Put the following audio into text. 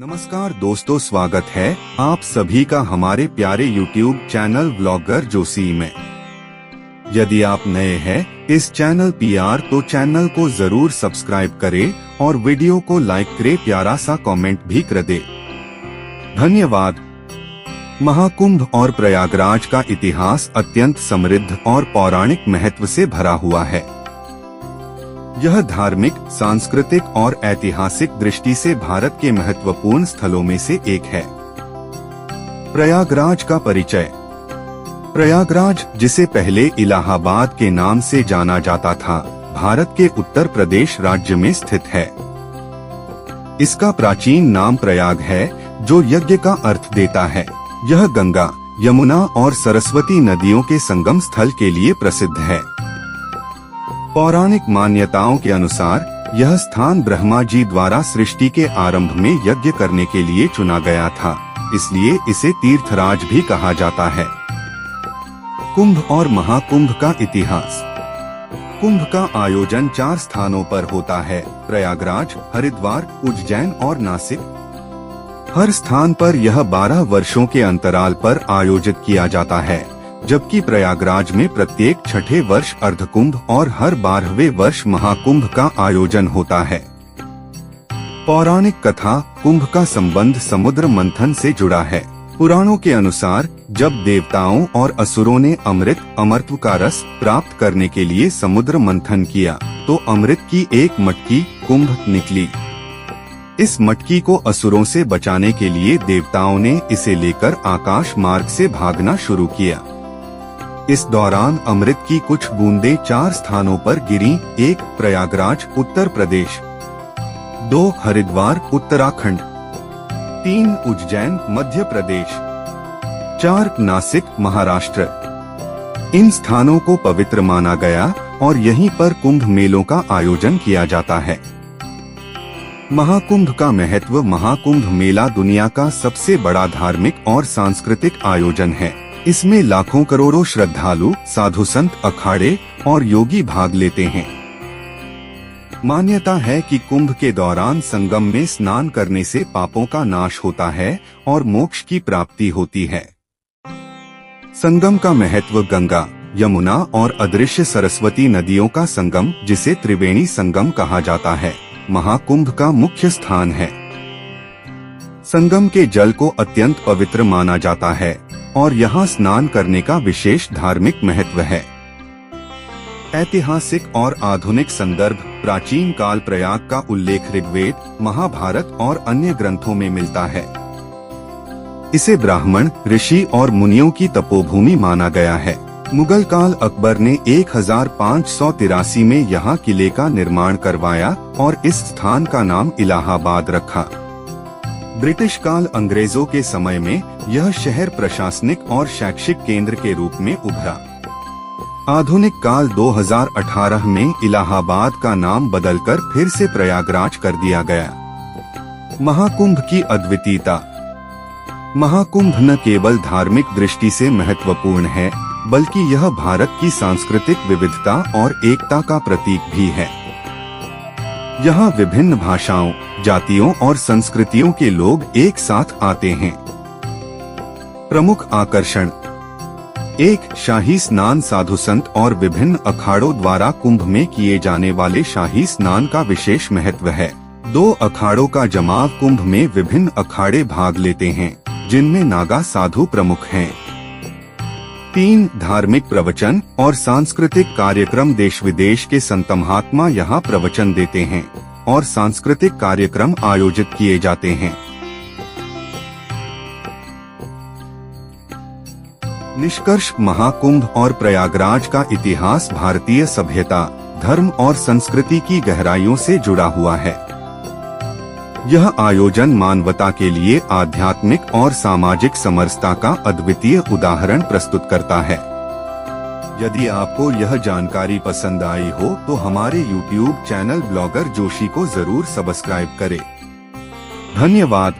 नमस्कार दोस्तों, स्वागत है आप सभी का हमारे प्यारे YouTube चैनल व्लॉगर जोशी में। यदि आप नए हैं इस चैनल PR तो चैनल को जरूर सब्सक्राइब करें और वीडियो को लाइक करें, प्यारा सा कमेंट भी कर दे। धन्यवाद। महाकुंभ और प्रयागराज का इतिहास अत्यंत समृद्ध और पौराणिक महत्व से भरा हुआ है। यह धार्मिक, सांस्कृतिक और ऐतिहासिक दृष्टि से भारत के महत्वपूर्ण स्थलों में से एक है। प्रयागराज का परिचय। प्रयागराज, जिसे पहले इलाहाबाद के नाम से जाना जाता था, भारत के उत्तर प्रदेश राज्य में स्थित है। इसका प्राचीन नाम प्रयाग है, जो यज्ञ का अर्थ देता है। यह गंगा, यमुना और सरस्वती नदियों के संगम स्थल के लिए प्रसिद्ध है। पौराणिक मान्यताओं के अनुसार यह स्थान ब्रह्मा जी द्वारा सृष्टि के आरंभ में यज्ञ करने के लिए चुना गया था, इसलिए इसे तीर्थराज भी कहा जाता है। कुंभ और महाकुंभ का इतिहास। कुंभ का आयोजन 4 स्थानों पर होता है: प्रयागराज, हरिद्वार, उज्जैन और नासिक। हर स्थान पर यह 12 वर्षों के अंतराल पर आयोजित किया जाता है, जबकि प्रयागराज में प्रत्येक 6ठे वर्ष अर्धकुंभ और हर 12वें वर्ष महाकुंभ का आयोजन होता है। पौराणिक कथा। कुंभ का संबंध समुद्र मंथन से जुड़ा है। पुराणों के अनुसार जब देवताओं और असुरों ने अमृतत्व का रस प्राप्त करने के लिए समुद्र मंथन किया, तो अमृत की एक मटकी कुंभ निकली। इस मटकी को असुरों से बचाने के लिए देवताओं ने इसे लेकर आकाश मार्ग से भागना शुरू किया। इस दौरान अमृत की कुछ बूंदें 4 स्थानों पर गिरीं: 1 प्रयागराज, उत्तर प्रदेश; 2 हरिद्वार, उत्तराखंड; 3 उज्जैन, मध्य प्रदेश; 4 नासिक, महाराष्ट्र। इन स्थानों को पवित्र माना गया और यहीं पर कुंभ मेलों का आयोजन किया जाता है। महाकुंभ का महत्व। महाकुंभ मेला दुनिया का सबसे बड़ा धार्मिक और सांस्कृतिक आयोजन है। इसमें लाखों करोड़ों श्रद्धालु, साधु संत, अखाड़े और योगी भाग लेते हैं। मान्यता है कि कुंभ के दौरान संगम में स्नान करने से पापों का नाश होता है और मोक्ष की प्राप्ति होती है। संगम का महत्व। गंगा, यमुना और अदृश्य सरस्वती नदियों का संगम, जिसे त्रिवेणी संगम कहा जाता है, महाकुंभ का मुख्य स्थान है। संगम के जल को अत्यंत पवित्र माना जाता है और यहाँ स्नान करने का विशेष धार्मिक महत्व है। ऐतिहासिक और आधुनिक संदर्भ। प्राचीन काल प्रयाग का उल्लेख ऋग्वेद, महाभारत और अन्य ग्रंथों में मिलता है। इसे ब्राह्मण, ऋषि और मुनियों की तपोभूमि माना गया है। मुगल काल अकबर ने 1583 में यहाँ किले का निर्माण करवाया और इस स्थान का नाम इलाहाबाद रखा। ब्रिटिश काल अंग्रेजों के समय में यह शहर प्रशासनिक और शैक्षिक केंद्र के रूप में उभरा। आधुनिक काल 2018 में इलाहाबाद का नाम बदलकर फिर से प्रयागराज कर दिया गया। महाकुंभ की अद्वितीयता। महाकुंभ न केवल धार्मिक दृष्टि से महत्वपूर्ण है, बल्कि यह भारत की सांस्कृतिक विविधता और एकता का प्रतीक भी है। यहाँ विभिन्न भाषाओं, जातियों और संस्कृतियों के लोग एक साथ आते हैं। प्रमुख आकर्षण। 1 शाही स्नान। साधु संत और विभिन्न अखाड़ों द्वारा कुंभ में किए जाने वाले शाही स्नान का विशेष महत्व है। 2 अखाड़ों का जमाव। कुंभ में विभिन्न अखाड़े भाग लेते हैं, जिनमें नागा साधु प्रमुख हैं। 3 धार्मिक प्रवचन और सांस्कृतिक कार्यक्रम। देश विदेश के संत महात्मा यहाँ प्रवचन देते हैं और सांस्कृतिक कार्यक्रम आयोजित किए जाते हैं। निष्कर्ष। महाकुंभ और प्रयागराज का इतिहास भारतीय सभ्यता, धर्म और संस्कृति की गहराइयों से जुड़ा हुआ है। यह आयोजन मानवता के लिए आध्यात्मिक और सामाजिक समरसता का अद्वितीय उदाहरण प्रस्तुत करता है। यदि आपको यह जानकारी पसंद आई हो तो हमारे YouTube चैनल ब्लॉगर जोशी को जरूर सब्सक्राइब करें। धन्यवाद।